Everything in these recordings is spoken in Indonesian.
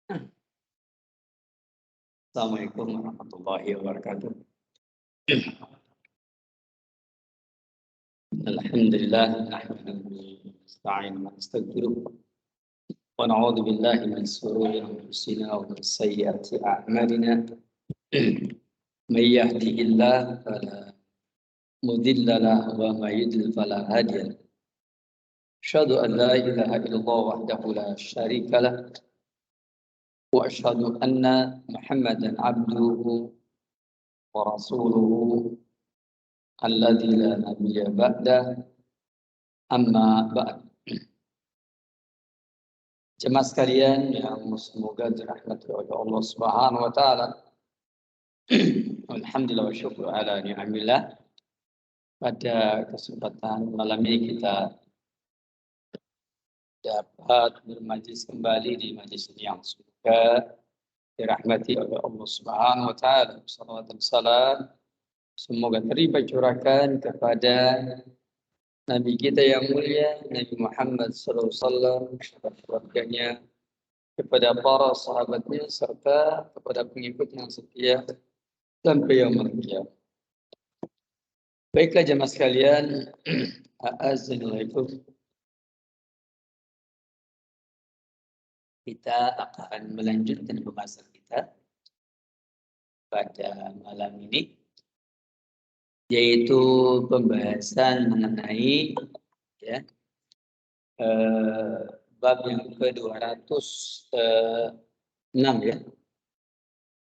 Assalamualaikum warahmatullahi wabarakatuh. Alhamdulillah, nahmaduhu wa nasta'inuhu wa nastaghfiruh wa na'udzu billahi min shururi anfusina wa min sayyiati a'malina. May yahdihillahu fala mudilla lahu wa may yudlil fala hadiya lahu. Asyhadu an la ilaha illallah wahdahu la syarika lah wa asyhadu anna Muhammadan abduhu wa rasuluhu alladzi la nabiyya ba'da, amma ba'd. Jemaah sekalian yang semoga dirahmati oleh Allah Subhanahu wa taala. Alhamdulillah wa syukur ala ni'amillah. Pada kesempatan malam ini kita dapat bermajlis kembali di majlis yang semoga dirahmati oleh Allah Subhanahu wa taala. Salawat dan salam semoga terlimpah curahkan kepada Nabi kita yang mulia, Nabi Muhammad SAW, kepada keluarganya, kepada para sahabatnya, serta kepada pengikut yang setia sampai yaumul qiyamah. Baiklah jemaah sekalian, Assalamualaikum. Kita akan melanjutkan pembahasan kita pada malam ini, yaitu pembahasan mengenai bab yang ke-206 ya.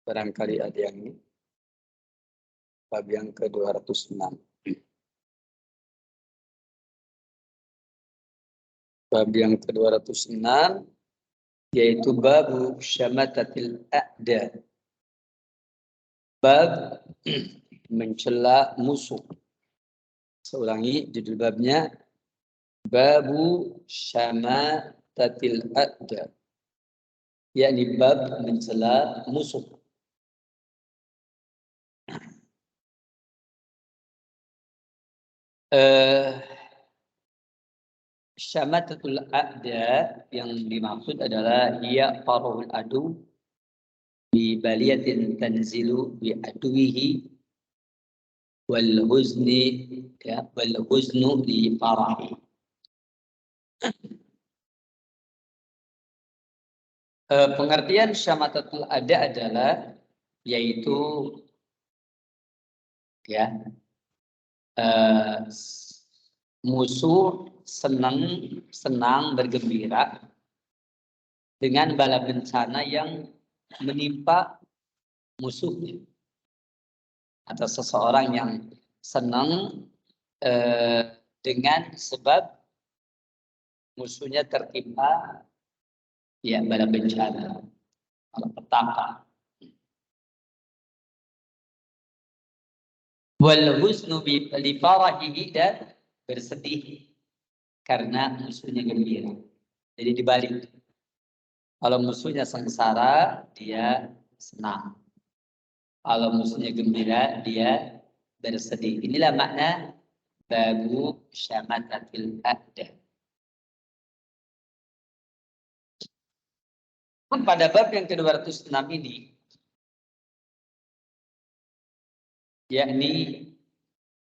Barangkali ada yang ini. Bab yang ke-206. Bab yang ke-206 yaitu bab syamatatil a'da. Bab mencela musuh. Saya ulangi judul babnya, babu syamatatil a'da, yakni bab mencela musuh. Syamatatul a'da yang dimaksud adalah ia farahul adu bi baliyatin tanzilu bi aduwihi wal huzni wal huznu li farahi. Pengertian syamatatul a'da adalah yaitu musuh senang bergembira dengan bala bencana yang menimpa musuhnya, atau seseorang yang senang dengan sebab musuhnya tertimpa bala bencana, malapetaka. Wal huznu li farahihi, dan bersedih karena musuhnya gembira. Jadi dibalik. Kalau musuhnya sengsara, dia senang. Kalau musuhnya gembira, dia bersedih. Inilah makna babu syamatatil a'da. Pada bab yang ke-206 ini, yakni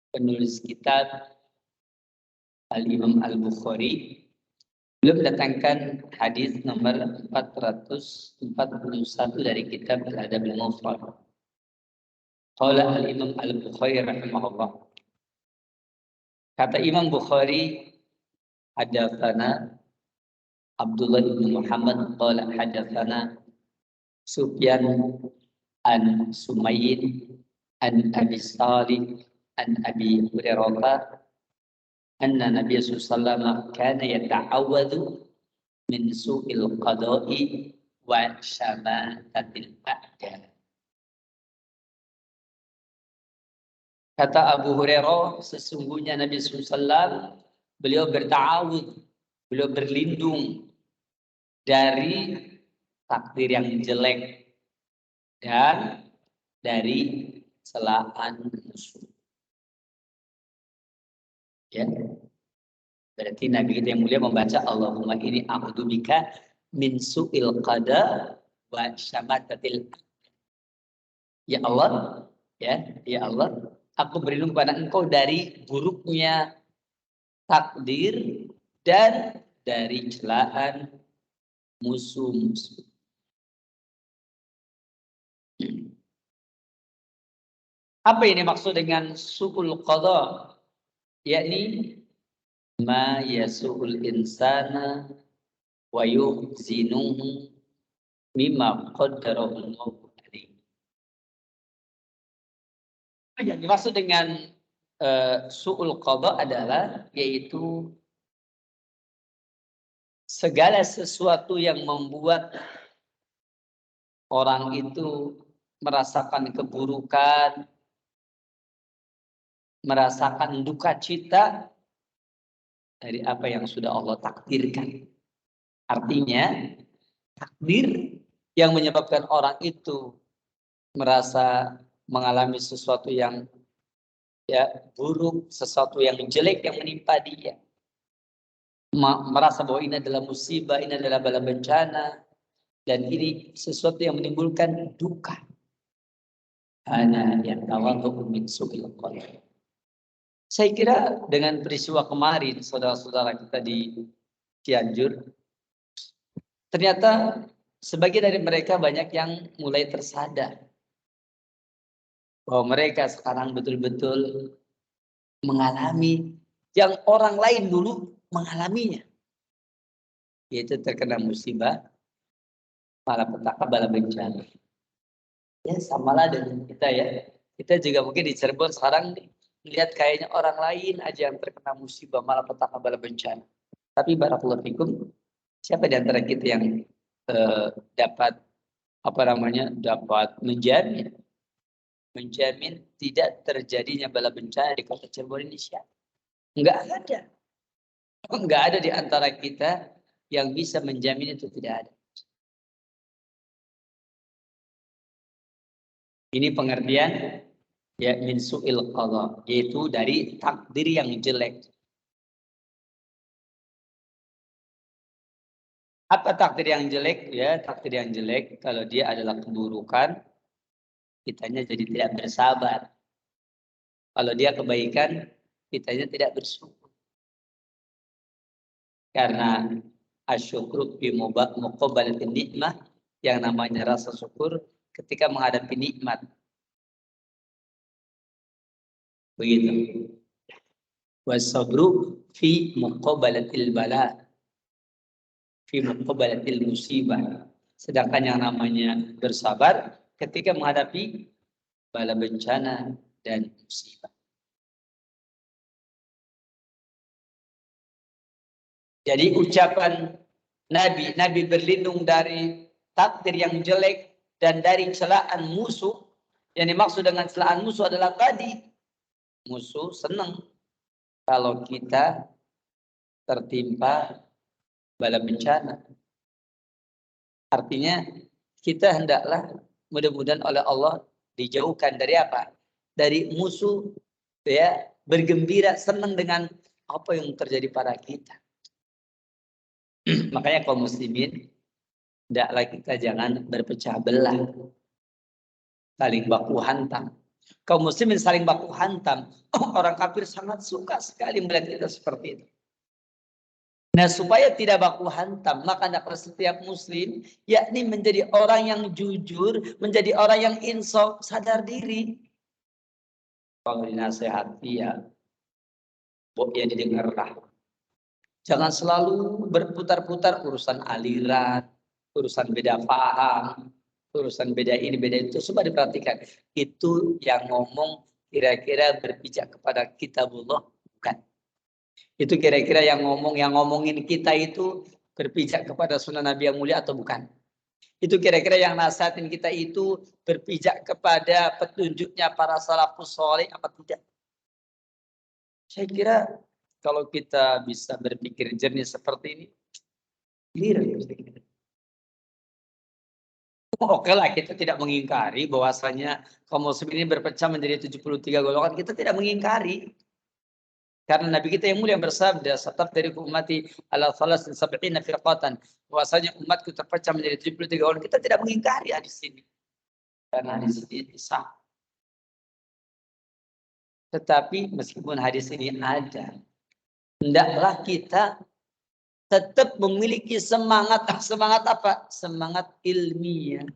penulis kitab Al-Imam Al-Bukhari beliau mendatangkan hadis nomor 441 dari kitab Al-Adab Al-Mufrad. Qala Al-Imam Al-Bukhari rahimahullah. Kata Imam Bukhari, hadatsana Abdullah bin Muhammad qala hadatsana Sufyan an Sumayyin an Abi Salih an Abi Hurairah anna Nabiy sallallahu alaihi wasallam kana yata'awwadhu min su'il qada'i wa syamatatil a'da. Kata Abu Hurairah, sesungguhnya Nabi sallallahu alaihi wasallam beliau berta'awudz, beliau berlindung dari takdir yang jelek dan dari celaan musuh. Ya. Berarti Nabi kita yang mulia membaca Allahumma inni a'udzubika min su'il qada wa syamatatil. Ya Allah, ya Allah, aku berlindung kepada Engkau dari buruknya takdir dan dari celaan musuh-musuh. Apa ini maksud dengan su'ul qada? Yakni ma yasu'ul insana wa yuhzinuhu mimma qaddarallahu alaihi. Yang dimaksud dengan su'ul qada adalah yaitu segala sesuatu yang membuat orang itu merasakan keburukan, merasakan duka cita dari apa yang sudah Allah takdirkan. Artinya, takdir yang menyebabkan orang itu merasa mengalami sesuatu yang buruk, sesuatu yang jelek yang menimpa dia. Merasa bahwa ini adalah musibah, ini adalah bala bencana, dan ini sesuatu yang menimbulkan duka. Ana yatawadhu min su'il qadar. Saya kira dengan peristiwa kemarin saudara-saudara kita di Cianjur, ternyata sebagian dari mereka banyak yang mulai tersadar bahwa mereka sekarang betul-betul mengalami yang orang lain dulu mengalaminya, yaitu terkena musibah, malapetaka, bala bencana. Ya samalah dengan kita ya. Kita juga mungkin di Cirebon sekarang lihat kayaknya orang lain aja yang terkena musibah, malapetaka, bala bencana. Tapi barakallahu fikum, siapa di antara kita yang dapat menjamin tidak terjadinya bala bencana di kota Cirebon ini? Siapa? Enggak ada di antara kita yang bisa menjamin itu, tidak ada. Ini pengertian ya min su'il qadha, yaitu dari takdir yang jelek. Apa takdir yang jelek? Ya, takdir yang jelek kalau dia adalah keburukan, kitanya jadi tidak bersabar. Kalau dia kebaikan, kitanya tidak bersyukur. Karena asyukru bi muqabalatin nikmah, yang namanya rasa syukur ketika menghadapi nikmat. Begitu. Wasabru fi muqabalatil bala, fi muqabalatil musibah. Sedangkan yang namanya bersabar ketika menghadapi bala bencana dan musibah. Jadi ucapan Nabi berlindung dari takdir yang jelek dan dari celaan musuh. Yang dimaksud dengan celaan musuh adalah tadi, musuh senang kalau kita tertimpa bala bencana. Artinya kita hendaklah mudah-mudahan oleh Allah dijauhkan dari apa? Dari musuh, ya, bergembira, senang dengan apa yang terjadi pada kita. Makanya kaum muslimin, hendaklah kita jangan berpecah belah, saling baku hantam. Kaum muslimin saling baku hantam. Orang kafir sangat suka sekali melihat kita seperti itu. Nah, supaya tidak baku hantam, maka hendaklah setiap muslim yakni menjadi orang yang jujur, menjadi orang yang insaf, sadar diri. Kalau dinasehati ya didengarlah. Jangan selalu berputar-putar urusan aliran, urusan beda paham, urusan beda ini, beda itu. Coba diperhatikan. Itu yang ngomong kira-kira berpijak kepada kitabullah, bukan. Itu kira-kira yang ngomongin kita itu berpijak kepada sunnah Nabi yang mulia atau bukan. Itu kira-kira yang nasihatin kita itu berpijak kepada petunjuknya para salafus saleh apa tidak. Saya kira kalau kita bisa berpikir jernih seperti ini, clear. Oke lah, kita tidak mengingkari bahwasanya kaum muslimin ini berpecah menjadi 73 golongan. Kita tidak mengingkari. Karena Nabi kita yang mulia bersabda, "Satafariqu ummati ala 73 firqatan." Bahwasanya umatku terpecah menjadi 73 orang. Kita tidak mengingkari hadis ini. Karena hadis ini sah. Tetapi meskipun hadis ini ada, hendaklah kita tetap memiliki semangat apa? Semangat ilmiah.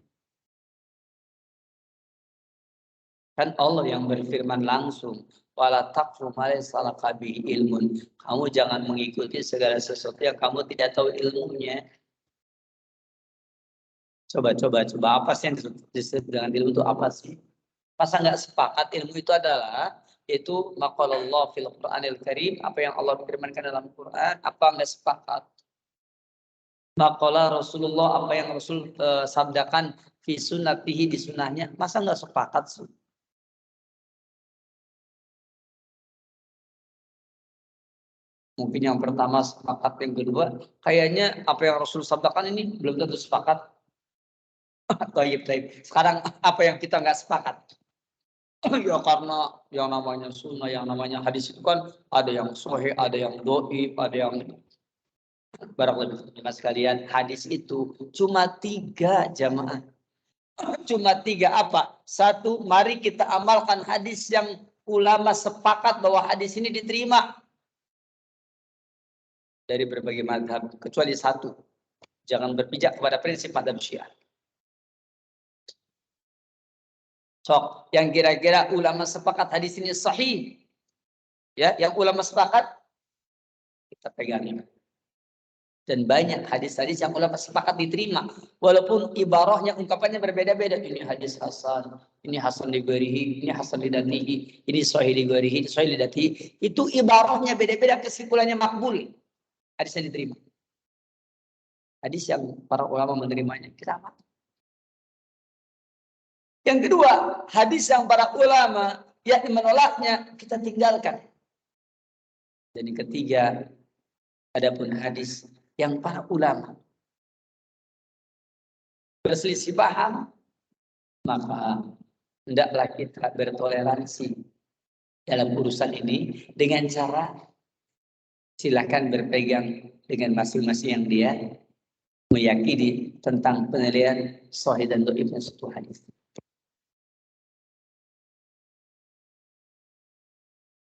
Kan Allah yang berfirman langsung, wala taqfu ma laysa laka bihi ilmun. Kamu jangan mengikuti segala sesuatu yang kamu tidak tahu ilmunya. Coba apa sih yang disebut dengan ilmu itu apa sih? Masa nggak sepakat ilmu itu adalah itu maqalallah fil Qur'anil Karim, apa yang Allah firmankan dalam Quran, apa nggak sepakat? Maqala Rasulullah, apa yang Rasul sabdakan fi sunnatihi, di sunnahnya, masa nggak sepakat sih? Mungkin yang pertama sepakat, yang kedua kayaknya apa yang Rasul sabdakan ini belum tentu sepakat. Taib. Sekarang apa yang kita nggak sepakat? Ya karena yang namanya sunnah, yang namanya hadis itu kan ada yang sahih, ada yang dhaif, ada yang barakallahu sekalian. Hadis itu cuma 3 jamaah. Cuma 3 apa? 1, mari kita amalkan hadis yang ulama sepakat bahwa hadis ini diterima dari berbagai mazhab, kecuali 1. Jangan berpijak kepada prinsip mazhab Syiah. Sok, yang kira-kira ulama sepakat hadis ini sahih. Ya, yang ulama sepakat kita pegang. Dan banyak hadis-hadis yang ulama sepakat diterima, walaupun ibarahnya, ungkapannya berbeda-beda. Ini hadis hasan, ini hasan li ghairihi, ini hasan li dzatihi, ini sahih li ghairihi, ini sahih li dzatihi. Itu ibarahnya beda-beda, kesimpulannya makbul. Hadisnya diterima. Hadis yang para ulama menerimanya, kita amalkan. Yang kedua, hadis yang para ulama yang menolaknya, kita tinggalkan. Dan yang ketiga, adapun hadis yang para ulama berselisih paham, maka hendaklah kita bertoleransi dalam urusan ini dengan cara silakan berpegang dengan masing-masing yang dia meyakini tentang penilaian sahih dan dhaifnya suatu hadis.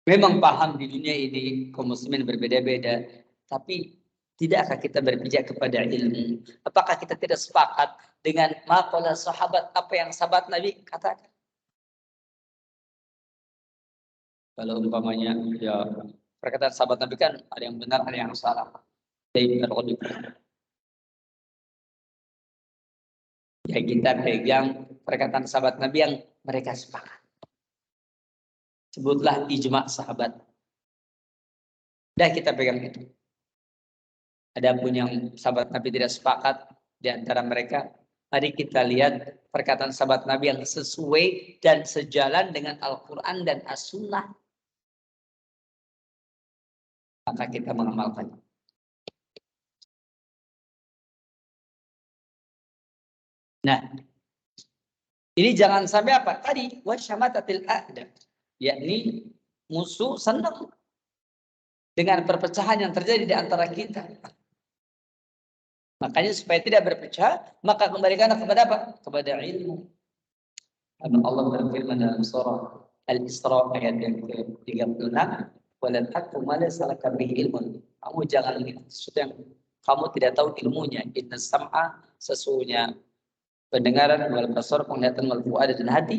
Memang paham di dunia ini kaum muslimin berbeda-beda, tapi tidakkah kita berpijak kepada ilmu? Apakah kita tidak sepakat dengan maqala sahabat, apa yang sahabat Nabi katakan? Kalau umpamanya ya perkataan sahabat Nabi kan ada yang benar, ada yang salah. Ya kita pegang perkataan sahabat Nabi yang mereka sepakat. Sebutlah ijma sahabat. Dan kita pegang itu. Adapun yang sahabat Nabi tidak sepakat di antara mereka, mari kita lihat perkataan sahabat Nabi yang sesuai dan sejalan dengan Al-Quran dan As-Sunnah. Maka kita mengamalkannya. Nah, ini jangan sampai apa? Tadi, wasyamatatil a'da. Yakni musuh senang dengan perpecahan yang terjadi di antara kita. Makanya supaya tidak berpecah, maka kembalikanlah kepada apa? Kepada ilmu. Karena Allah berfirman dalam surah Al-Isra ayat yang ke-36, "Wala taqfu ma laysa laka bihi ilmun." Kamu jangan sesuatu yang kamu tidak tahu ilmunya. Inna sam'a, sesungguhnya pendengaran, wal basar, penglihatan, wal fu'ada, dan hati,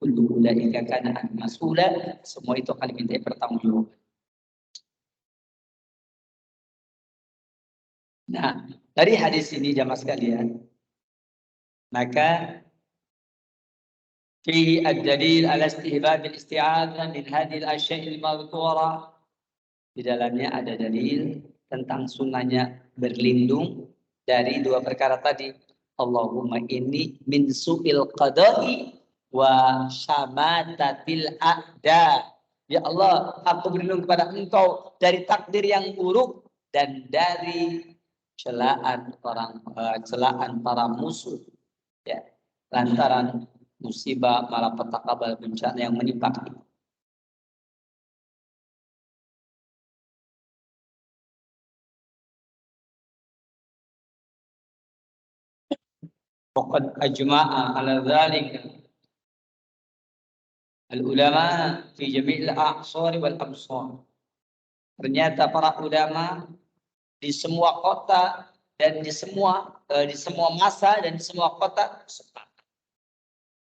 kullu ulaika kana mas'ula, semua itu akan diminta pertanggungjawaban. Nah, dari hadis ini jamaah sekalian, maka fihi ad-dalil ala istihbab al-isti'adzah min hadhihi al-asya'i al-madhkura. Di dalamnya ada dalil tentang sunnahnya berlindung dari 2 perkara tadi. Allahumma inni min su'il qada'i wa syamatatil a'da. Ya Allah, aku berlindung kepada Engkau dari takdir yang buruk dan dari celaan para musuh, ya, lantaran musibah, malapetaka, bencana yang menimpa kita. Waqad ajma'a ala dzalika al-ulama fi jami'il a'sar wal amsar. Ternyata para ulama di semua kota dan di semua masa dan di semua kota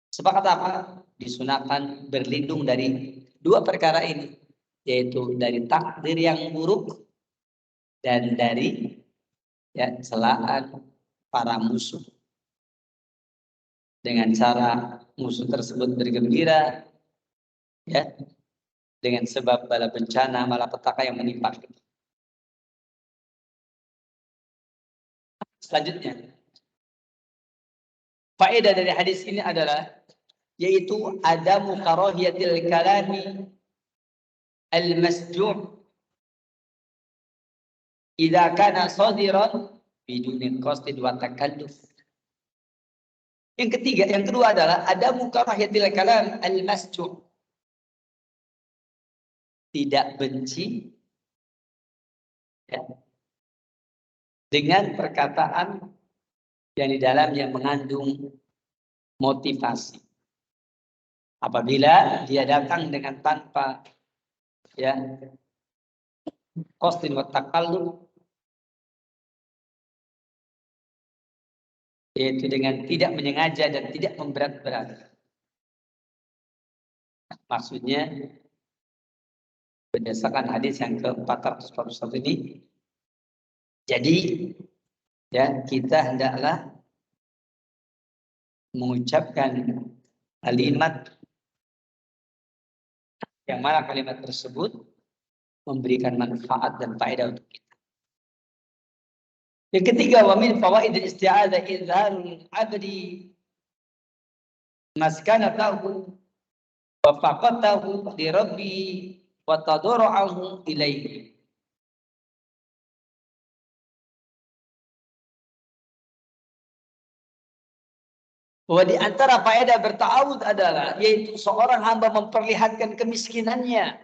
sepakat apa? Disunahkan berlindung dari dua perkara ini, yaitu dari takdir yang buruk dan dari celaan para musuh. Dengan cara musuh tersebut bergembira, dengan sebab bala bencana, malapetaka yang menimpa kita. Selanjutnya, faedah dari hadis ini adalah yaitu ada karahiyatil kalami al-masju' idza kana sadiran biduni qasdin wa takalluf. Yang kedua adalah ada karahiyatil kalam al-masju', tidak benci dengan perkataan yang di dalamnya mengandung motivasi. Apabila dia datang dengan tanpa qasdin wa takalluf, yaitu dengan tidak menyengaja dan tidak memberat-berat. Maksudnya berdasarkan hadis yang ke-441 ini, jadi kita hendaklah mengucapkan kalimat yang mana kalimat tersebut memberikan manfaat dan faedah untuk kita. Yang ketiga, wa min fawaid al-isti'adzah izharul 'abdi maskanatahu wa faqatahu li rabbi wa tadarru'ahu ilaihi. Bahwa di antara faedah berta'awud adalah yaitu seorang hamba memperlihatkan kemiskinannya,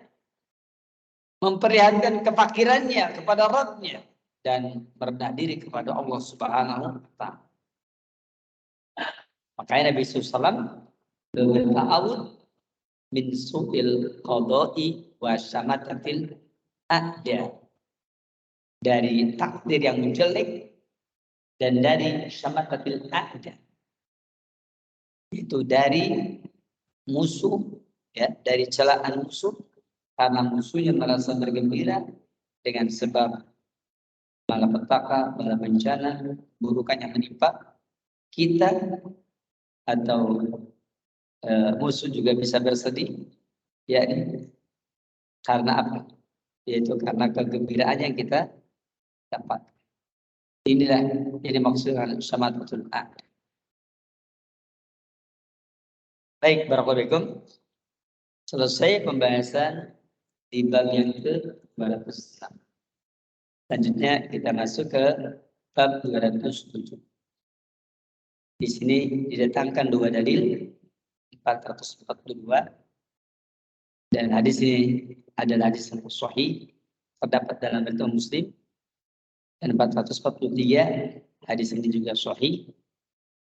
memperlihatkan kefakirannya kepada Rabb-nya, dan merendah diri kepada Allah Subhanahu wa ta'ala. Makanya Nabi SAW berta'awud min su'il qada'i wa syamatatil a'da, dari takdir yang menjelek dan dari syamatatil a'da, itu dari musuh, dari celaan musuh, karena musuhnya merasa bergembira dengan sebab malapetaka, bala bencana, burukan yang menimpa kita, atau musuh juga bisa bersedih, karena apa? Yaitu karena kegembiraan yang kita dapat. Inilah ini maksudnya syamatatul a'da. Baik, barakallahu fikum. Selesai pembahasan di bab yang ke-206. Selanjutnya kita masuk ke bab 207. Di sini didatangkan dua dalil, 442, dan hadis ini adalah hadis yang sahih, terdapat dalam riwayat Muslim, dan 443 hadis ini juga sahih,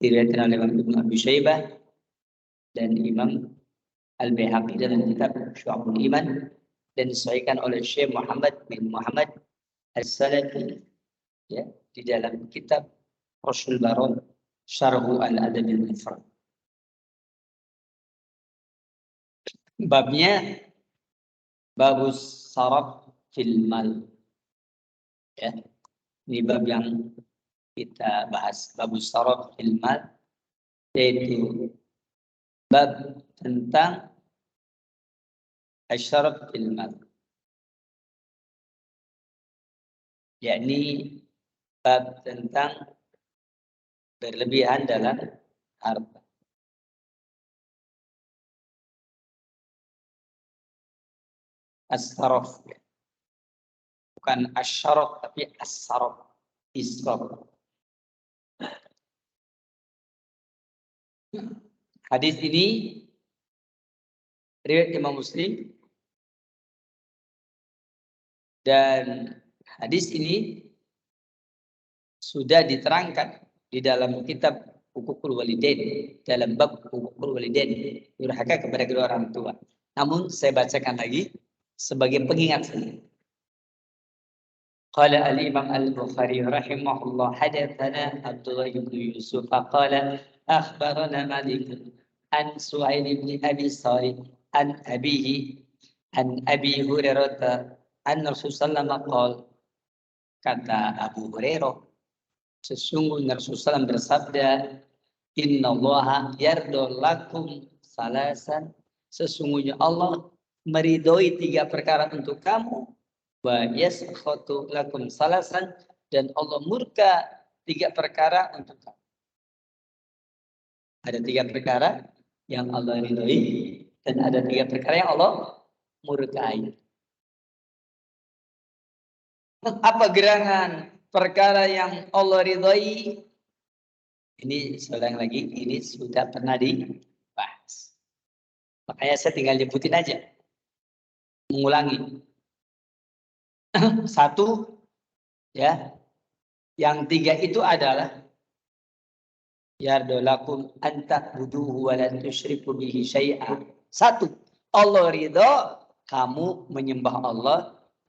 diriwayatkan oleh Imam Ibnu Abi Syaibah dan Imam Al-Baihaqi dalam kitab Syu'abul Iman, dan disahihkan oleh Syekh Muhammad bin Muhammad As-Salafi di dalam kitab Rasul Baron Syarhu Al-Adab Al-Mufrad. Babnya babus saraf fil mal. Ini bab yang kita bahas, babus saraf fil mal, yaitu bab tentang asyaraf fil mal, yakni bab tentang berlebihan dalam harta. As-saraf, bukan asyaraf tapi as-saraf, israf. Hadis ini riwayat Imam Muslim, dan hadis ini sudah diterangkan di dalam kitab hukukul walidain, dalam bab hukukul walidain, durhaka kepada kedua orang tua. Namun saya bacakan lagi sebagai pengingat saja. Qala al-Imam al-Bukhari rahimahullah hadatsana Abdullah bin Yusuf qala akhbarana Malik an Su'ail bin Abi Salih an abihi an Abi Hurairah an Rasulullah sallallahu kata Abu Hurairah sesungguhnya Rasulullah SAW bersabda innallaha yardul lakum salasan sesungguhnya Allah meridhoi 3 perkara untuk kamu wa yaskhatu lakum salasan dan Allah murka 3 perkara untuk kamu. Ada 3 perkara yang Allah ridhoi dan ada 3 perkara yang Allah murkai. Apa gerangan perkara yang Allah ridhoi? Ini seorang lagi, ini sudah pernah dibahas. Makanya saya tinggal nyebutin aja. Mengulangi. 1 ya. Yang 3 itu adalah yardolakum anta'buduhu wa la tusyriku bihi syai'a. 1. Allah ridho kamu menyembah Allah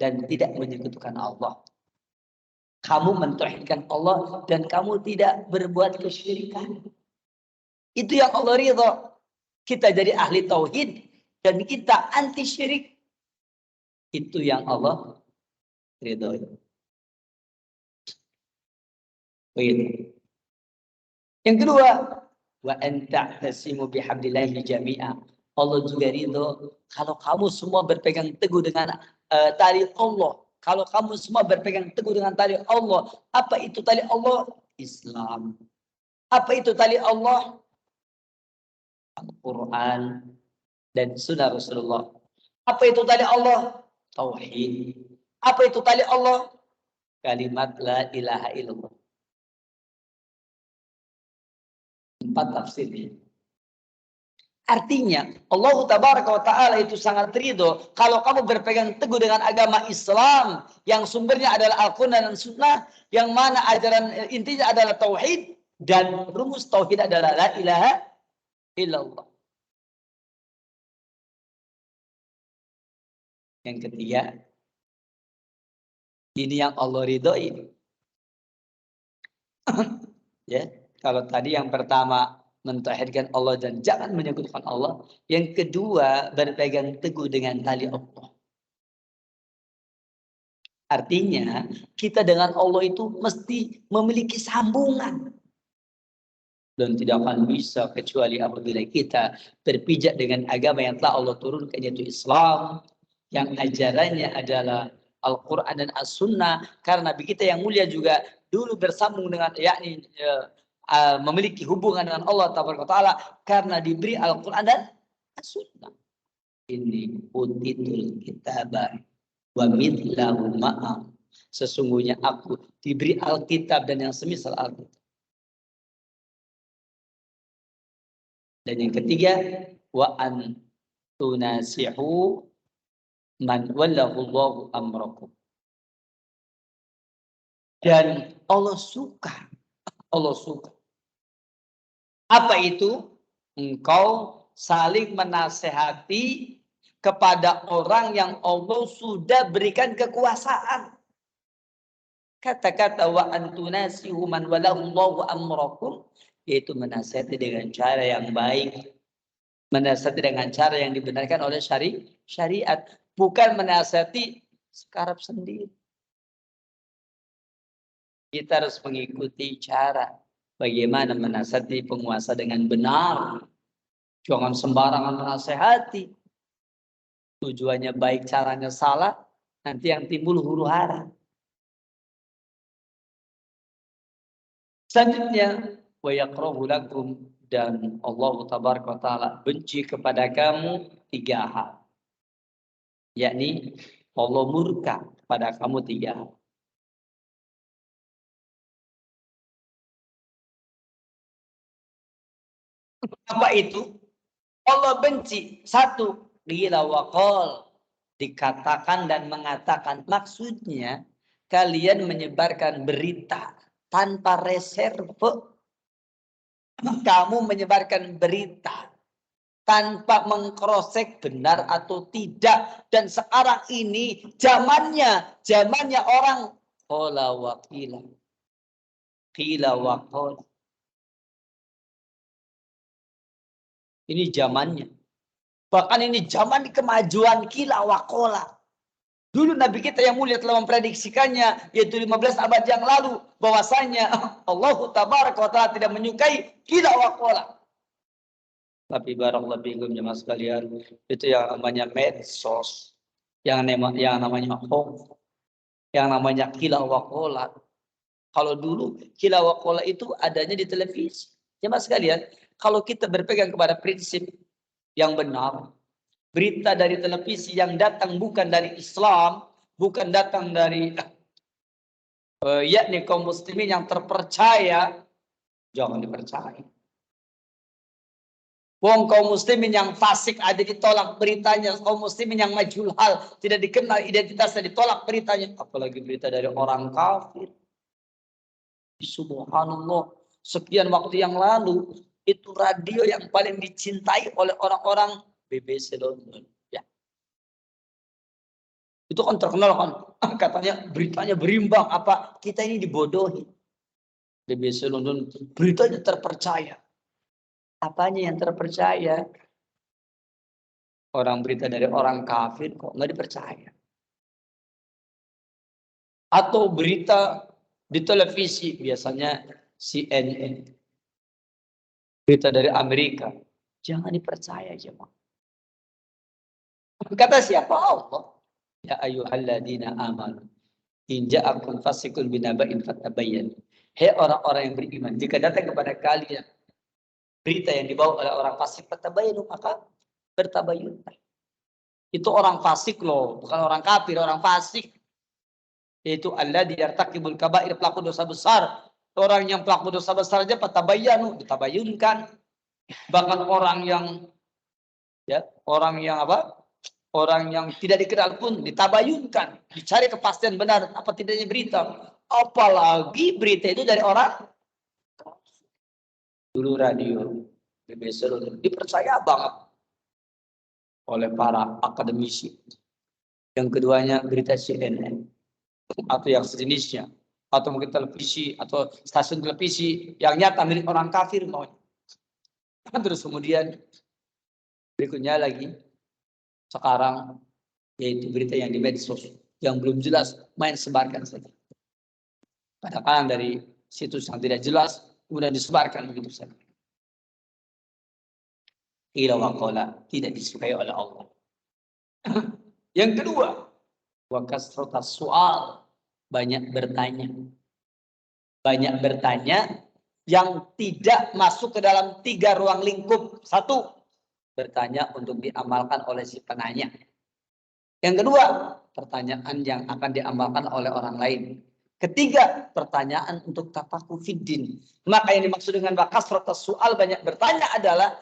dan tidak menyekutukan Allah. Kamu mentauhidkan Allah dan kamu tidak berbuat kesyirikan. Itu yang Allah ridho. Kita jadi ahli tauhid dan kita anti syirik. Itu yang Allah ridho. Begitu. Yang kedua, wa anta tasimu bihablillahi jami'a. Allah juga ridho kalau kamu semua berpegang teguh dengan tali Allah. Kalau kamu semua berpegang teguh dengan tali Allah. Apa itu tali Allah? Islam. Apa itu tali Allah? Al-Quran dan sunnah Rasulullah. Apa itu tali Allah? Tauhid. Apa itu tali Allah? Kalimat la ilaha illallah. 4 tafsirnya. Artinya Allah Tabaraka wa Ta'ala itu sangat ridho kalau kamu berpegang teguh dengan agama Islam yang sumbernya adalah Al-Quran dan Sunnah, yang mana ajaran intinya adalah tauhid dan rumus tauhid adalah la ilaha illallah. Yang ketiga, ini yang Allah ridhoi. Ya, kalau tadi yang pertama mentauhidkan Allah dan jangan menyekutukan Allah. Yang kedua, berpegang teguh dengan tali Allah. Artinya, kita dengan Allah itu mesti memiliki sambungan. Dan tidak akan bisa kecuali apabila kita berpijak dengan agama yang telah Allah turunkan, yaitu Islam. Yang ajarannya adalah Al-Quran dan As-Sunnah. Karena Nabi kita yang mulia juga dulu bersambung dengan, yakni memiliki hubungan dengan Allah Ta'ala karena diberi Al-Quran dan As-Sunnah. Ini utitul kitabah wa mithlahu ma'am. Sesungguhnya aku diberi Alkitab dan yang semisal Alkitab. Dan yang ketiga, wa an tunasihu man wallahu amrakum. Dan Allah suka. Apa itu? Engkau saling menasehati kepada orang yang Allah sudah berikan kekuasaan. Kata-kata wa antunasihu man wallahu amrakum, yaitu menasehati dengan cara yang baik. Menasehati dengan cara yang dibenarkan oleh syariat. Bukan menasehati sekarang sendiri. Kita harus mengikuti cara bagaimana menasihati penguasa dengan benar. Jangan sembarangan menasihati. Tujuannya baik, caranya salah. Nanti yang timbul huru-hara. Selanjutnya, wa yakrahu lakum, dan Allah Tabaraka wa Ta'ala benci kepada kamu 3 hal. Yakni Allah murka kepada kamu 3 hal. Apa itu? Allah benci. 1, qila wa qal, dikatakan dan mengatakan. Maksudnya kalian menyebarkan berita tanpa reserve. Kamu menyebarkan berita tanpa mengkrosek benar atau tidak. Dan sekarang ini zamannya orang qala wa qila wa qala. Ini zamannya. Bahkan ini zaman kemajuan qila wa qala. Dulu Nabi kita yang mulia telah memprediksikannya, yaitu 15 abad yang lalu, bahwasanya Allah Tabaraka wa Ta'ala tidak menyukai qila wa qala. Tapi barakallahu fiikum jemaah sekalian, itu yang namanya medsos, yang namanya hoax, yang namanya qila wa qala. Kalau dulu qila wa qala itu adanya di televisi. Jemaah sekalian, kalau kita berpegang kepada prinsip yang benar, berita dari televisi yang datang bukan dari Islam, bukan datang dari yakni kaum muslimin yang terpercaya, jangan dipercaya. Wong kaum muslimin yang fasik ada ditolak beritanya, kaum muslimin yang majhul hal tidak dikenal identitasnya ditolak beritanya, apalagi berita dari orang kafir. Subhanallah, sekian waktu yang lalu itu radio yang paling dicintai oleh orang-orang BBC London. Ya. Itu kan terkenal kan, katanya beritanya berimbang, apa kita ini dibodohi. BBC London beritanya terpercaya. Apanya yang terpercaya? Orang berita dari orang kafir kok nggak dipercaya. Atau berita di televisi, biasanya CNN. Berita dari Amerika. Jangan dipercaya jemaah. Kata siapa? Allah. Ya ayyuhalladzina amanu. In ja'akum fasiqun binaba'in fatabayyan. Hei orang-orang yang beriman, jika datang kepada kalian berita yang dibawa oleh orang fasik, fatabayyanu, maka bertabayyun. Itu orang fasik loh, bukan orang kafir, orang fasik. Yaitu alladzi yartakibul kaba'ir, pelaku dosa besar. Orang yang pelaku dosa besar aja fatabayyanu, ditabayyunkan. Bahkan orang yang orang yang tidak dikenal pun ditabayunkan, dicari kepastian benar apa tidaknya berita. Apalagi berita itu dari orang dulu radio BBC dipercaya banget oleh para akademisi. Yang keduanya berita CNN atau yang sejenisnya, atau mungkin televisi atau stasiun televisi yang nyata milik orang kafir maunya. Terus kemudian berikutnya lagi sekarang, yaitu berita yang di medsos yang belum jelas, main sebarkan saja. Kadang-kadang dari situs yang tidak jelas kemudian disebarkan begitu saja. Qila wa qala, tidak disukai oleh Allah. Yang kedua, wa kasratas soal, banyak bertanya. Banyak bertanya yang tidak masuk ke dalam 3 ruang lingkup. 1, bertanya untuk diamalkan oleh si penanya. Yang kedua, pertanyaan yang akan diamalkan oleh orang lain. Ketiga, pertanyaan untuk tafakuh fiddin. Maka yang dimaksud dengan kasratus soal, banyak bertanya, adalah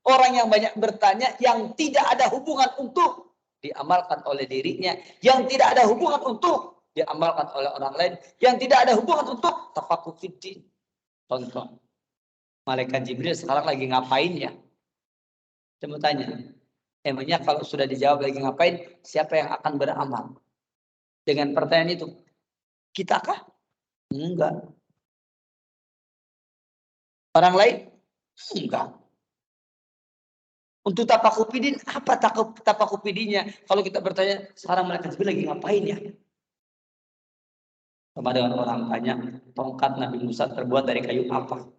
orang yang banyak bertanya yang tidak ada hubungan untuk diamalkan oleh dirinya, yang tidak ada hubungan untuk diamalkan oleh orang lain, yang tidak ada hubungan untuk tafakuh fiddin. Contoh, malaikat Jibril sekarang lagi ngapain ya? Saya mau tanya, emangnya kalau sudah dijawab lagi ngapain, siapa yang akan beramal? Dengan pertanyaan itu, kita kah? Enggak. Orang lain? Enggak. Untuk tapakupidin, apa tapakupidinya? Kalau kita bertanya, sekarang malaikat Jibril lagi ngapain ya? Sama dengan orang tanya, tongkat Nabi Musa terbuat dari kayu apa?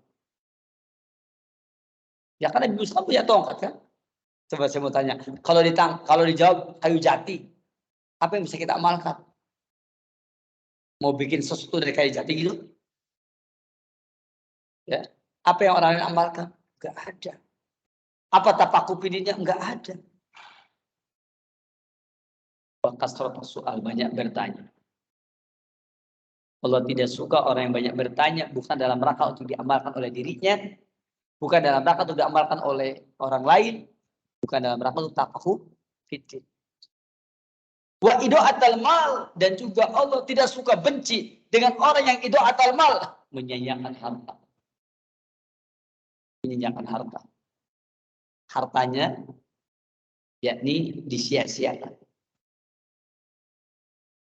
Ya kan Nabi Musa punya tongkat kan? Coba saya mau tanya, kalau dijawab kayu jati, apa yang bisa kita amalkan? Mau bikin sesuatu dari kayu jati gitu? Ya, apa yang orang lain amalkan? Enggak ada. Apa tapakupidinya? Enggak ada. Kasratus soal, banyak bertanya. Allah tidak suka orang yang banyak bertanya, bukan dalam rangka untuk diamalkan oleh dirinya, bukan dalam rangka untuk diamalkan oleh orang lain, bukan dalam rangka untuk tafakuh fiddin. Wa idaatul mal, dan juga Allah tidak suka, benci dengan orang yang idaatul mal, menyayangkan harta. menyanyiakan harta. Hartanya yakni disia-siakan.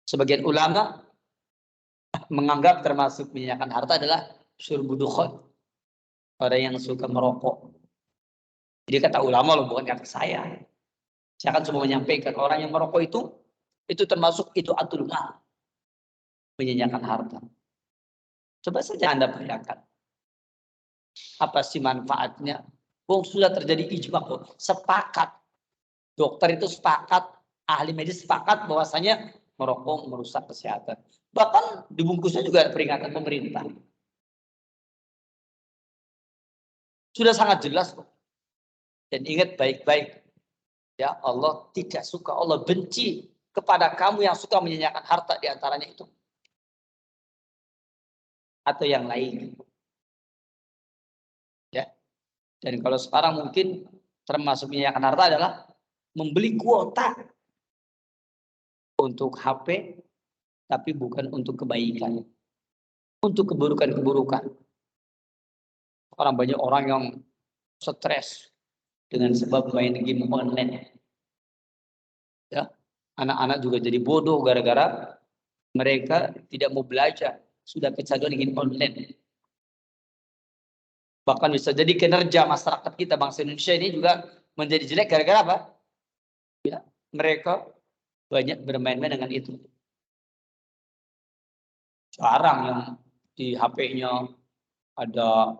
Sebagian ulama menganggap termasuk menyanyiakan harta adalah syurbudukhon, orang yang suka merokok. Jadi kata ulama loh, bukan kata saya. Saya akan cuma menyampaikan orang yang merokok itu termasuk itu atul mal, menyanyiakan harta. Coba saja Anda bayangkan. Apa sih manfaatnya? Sudah terjadi ijma kok. Sepakat. Dokter itu sepakat, ahli medis sepakat bahwasanya merokok merusak kesehatan. Bahkan dibungkusnya juga peringatan pemerintah. Sudah sangat jelas kok. Dan ingat baik-baik. Ya, Allah tidak suka, Allah benci kepada kamu yang suka menyanyiakan harta, di antaranya itu. Atau yang lain. Ya. Dan kalau sekarang mungkin termasuk menyanyiakan harta adalah membeli kuota untuk HP, tapi bukan untuk kebaikan. Untuk keburukan-keburukan. Orang banyak orang yang stres dengan sebab main game online. Ya, anak-anak juga jadi bodoh gara-gara mereka tidak mau belajar, sudah kecanduan game online. Bahkan bisa jadi kinerja masyarakat kita bangsa Indonesia ini juga menjadi jelek gara-gara apa? Ya, mereka banyak bermain-main dengan itu. Sekarang yang di HP-nya ada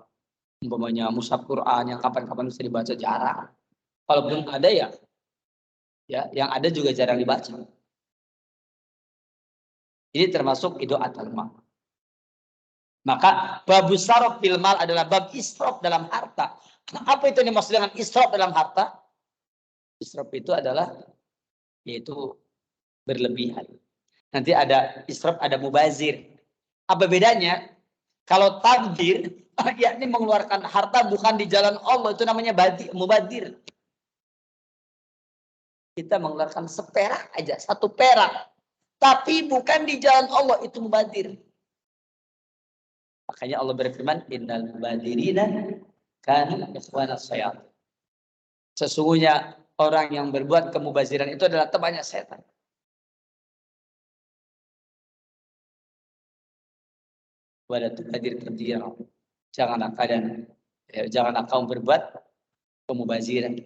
umpamanya mushaf Quran yang kapan-kapan bisa dibaca, jarang. Kalaupun ada ya yang ada juga jarang dibaca. Ini termasuk idaatul mal. Maka bab sarf fil mal adalah bab israf dalam harta. Apa itu yang dimaksud dengan israf dalam harta? Israf itu adalah yaitu berlebihan. Nanti ada israf, ada mubazir. Apa bedanya? Kalau tabdir, yakni mengeluarkan harta bukan di jalan Allah, itu namanya mubazir. Kita mengeluarkan seperak aja, 1 perak. Tapi bukan di jalan Allah, itu mubazir. Makanya Allah berfirman, innal mubadirina kanu ikhwanas syayatin. Sesungguhnya orang yang berbuat kemubaziran itu adalah temannya setan. Wala tubadir tabdira. Janganlah kamu berbuat kemubaziran.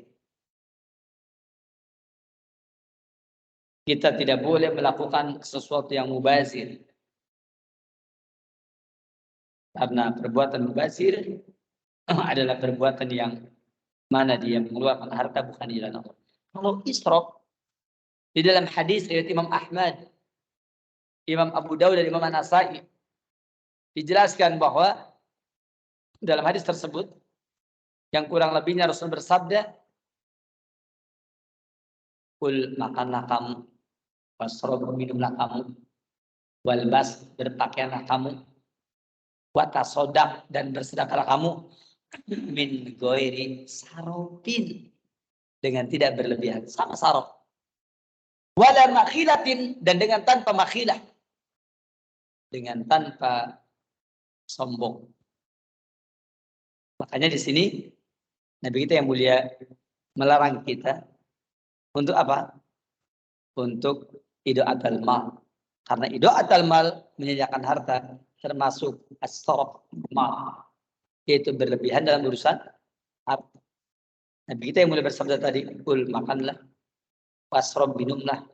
Kita tidak boleh melakukan sesuatu yang mubazir. Karena perbuatan mubazir adalah perbuatan yang mana dia mengeluarkan harta bukan di jalan Allah. Kalau israf di dalam hadis riwayat Imam Ahmad, Imam Abu Dawud dan Imam An-Nasai dijelaskan bahwa dalam hadis tersebut yang kurang lebihnya Rasul bersabda, kul makanlah kamu, wasrob minumlah kamu, walbas berpakaianlah kamu, watasodak dan bersedekahlah kamu, min goiri sarofin, dengan tidak berlebihan, sama sarof. Wala makhilatin, dan dengan tanpa makhilah, dengan tanpa sombong. Makanya di sini Nabi kita yang mulia melarang kita untuk apa? Untuk idaatul mal. Karena idaatul mal menyanyiakan harta termasuk as-sarf mal, yaitu berlebihan dalam urusan harta. Nabi kita yang mulia bersabda tadi, kul makanlah, wasrob minumlah,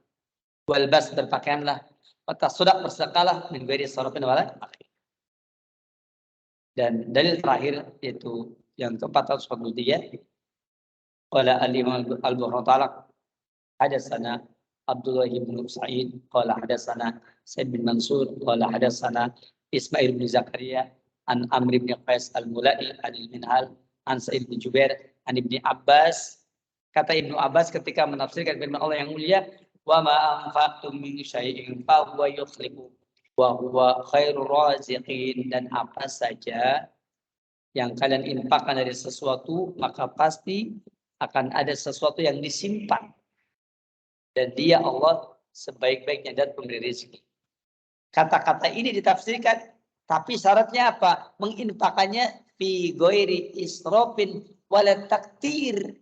walbas berpakaianlah, watasodak bersedekahlah, min ghairi sarafin wala akhir. Dan dalil terakhir yaitu yang ke-443, qala al-Imam al-Bukhari ta'ala hadatsana Abdullah bin Sa'id qala hadatsana Sa'id bin Mansur qala hadatsana Ismail bin Zakaria an Amr bin Qais al-Mula'i an al-Minhal an Sa'id bin Jubair an Ibnu Abbas. Kata Ibnu Abbas ketika menafsirkan firman Allah yang mulia, wa ma anfaqtum min syai'in fa huwa yukhlifu wa huwa khairur raziqin, dan apa saja yang kalian infakkan dari sesuatu maka pasti akan ada sesuatu yang disimpan, dan dia Allah sebaik-baiknya dan pemberi rezeki. Kata-kata ini ditafsirkan, tapi syaratnya apa? Menginfakannya fi ghairi israfin wala taktir,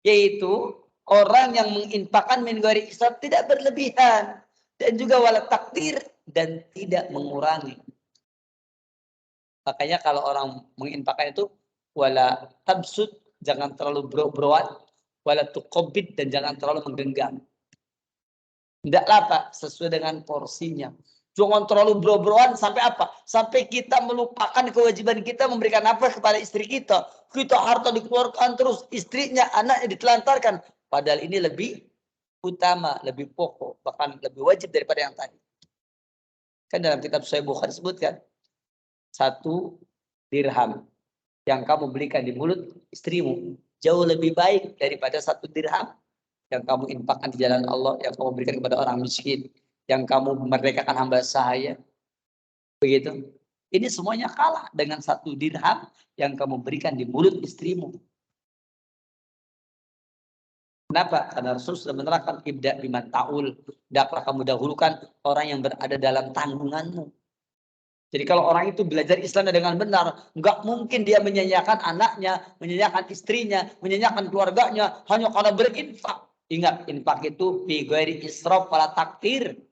yaitu orang yang menginfakkan min ghairi israf, tidak berlebihan, dan juga wala taktir, dan tidak mengurangi. Makanya kalau orang menginfakkan itu wala tabsud, jangan terlalu bro-broan, wala tuqabbid, dan jangan terlalu menggenggam. Tidaklah Pak, sesuai dengan porsinya. Jangan terlalu bro-broan sampai apa? Sampai kita melupakan kewajiban kita memberikan nafkah kepada istri kita. Kita harta dikeluarkan terus, istrinya, anaknya ditelantarkan. Padahal ini lebih utama, lebih pokok, bahkan lebih wajib daripada yang tadi. Kan dalam kitab Sahih Bukhari disebutkan, 1 dirham yang kamu belikan di mulut istrimu jauh lebih baik daripada 1 dirham yang kamu infakkan di jalan Allah, yang kamu berikan kepada orang miskin, yang kamu memerdekakan hamba sahaya. Begitu. Ini semuanya kalah dengan 1 dirham yang kamu berikan di mulut istrimu. Kenapa? Karena Rasul sudah menerangkan ibda biman ta'ul. Hendaklah kamu dahulukan orang yang berada dalam tanggunganmu. Jadi kalau orang itu belajar Islam dengan benar, nggak mungkin dia menyanyiakan anaknya, menyanyiakan istrinya, menyanyiakan keluarganya hanya karena berinfak. Ingat, infak itu fi ghairi israf wala taktir.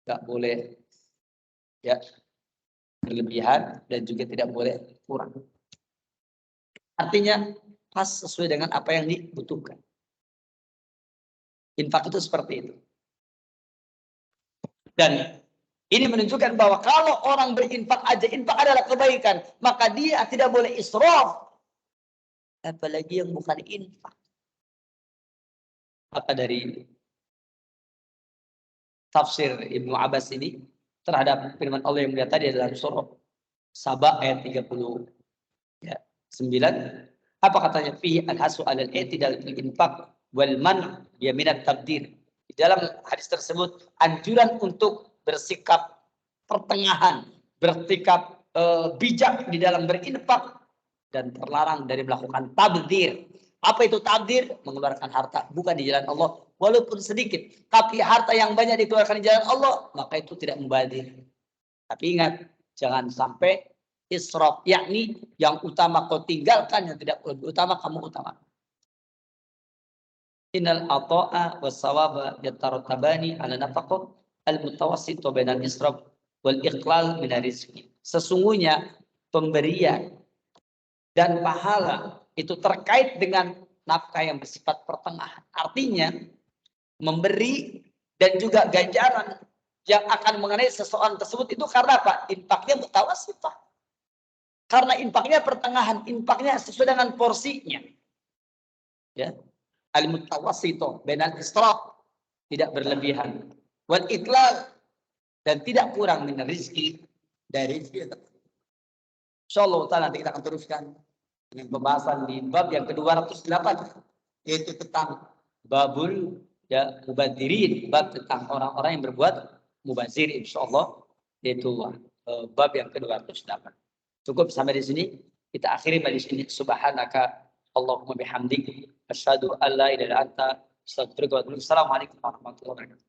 Nggak boleh ya berlebihan dan juga tidak boleh kurang. Artinya pas sesuai dengan apa yang dibutuhkan. Infak itu seperti itu. Dan ini menunjukkan bahwa kalau orang berinfak aja, infak adalah kebaikan, maka dia tidak boleh israf. Apalagi yang bukan infak. Maka dari tafsir Ibnu Abbas ini terhadap firman Allah yang mulia tadi dalam surah Saba ayat 39. Apa katanya? Fihi al-hasu alal i'tidal fil infaq wal man' yaminat tabdir. Di dalam hadis tersebut anjuran untuk bersikap pertengahan, bersikap bijak di dalam berinfak dan terlarang dari melakukan tabdir. Apa itu tabdir? Mengeluarkan harta bukan di jalan Allah walaupun sedikit, tapi harta yang banyak dikeluarkan di jalan Allah, maka itu tidak mubadzir. Tapi ingat, jangan sampai israf, yakni yang utama kau tinggalkan, yang tidak lebih utama kamu utama. Innal ata'a was-sawaba yatarattabani 'ala nafaqah al-mutawassit bainal israf wal iqlal min rizqi. Sesungguhnya pemberian dan pahala itu terkait dengan nafkah yang bersifat pertengahan. Artinya memberi dan juga ganjaran yang akan mengenai seseorang tersebut itu karena apa? Infaknya mutawassithah. Karena infaknya pertengahan, infaknya sesuai dengan porsinya. Ya. Al-mutawassithah bainal israf, tidak berlebihan. Wal iqlal, dan tidak kurang min rizki, dari rezeki. Insyaallah taala nanti kita akan teruskan dengan pembahasan di bab yang ke-208, yaitu tentang babul ya mubadirin, bab tentang orang-orang yang berbuat mubazir, insyaallah, yaitu bab yang ke-208. Cukup sampai di sini, kita akhiri di sini. Subhanaka Allahumma bihamdik asyhadu an la ilaha illa anta astaghfiruka wa atubu ilaik. Assalamualaikum warahmatullahi wabarakatuh.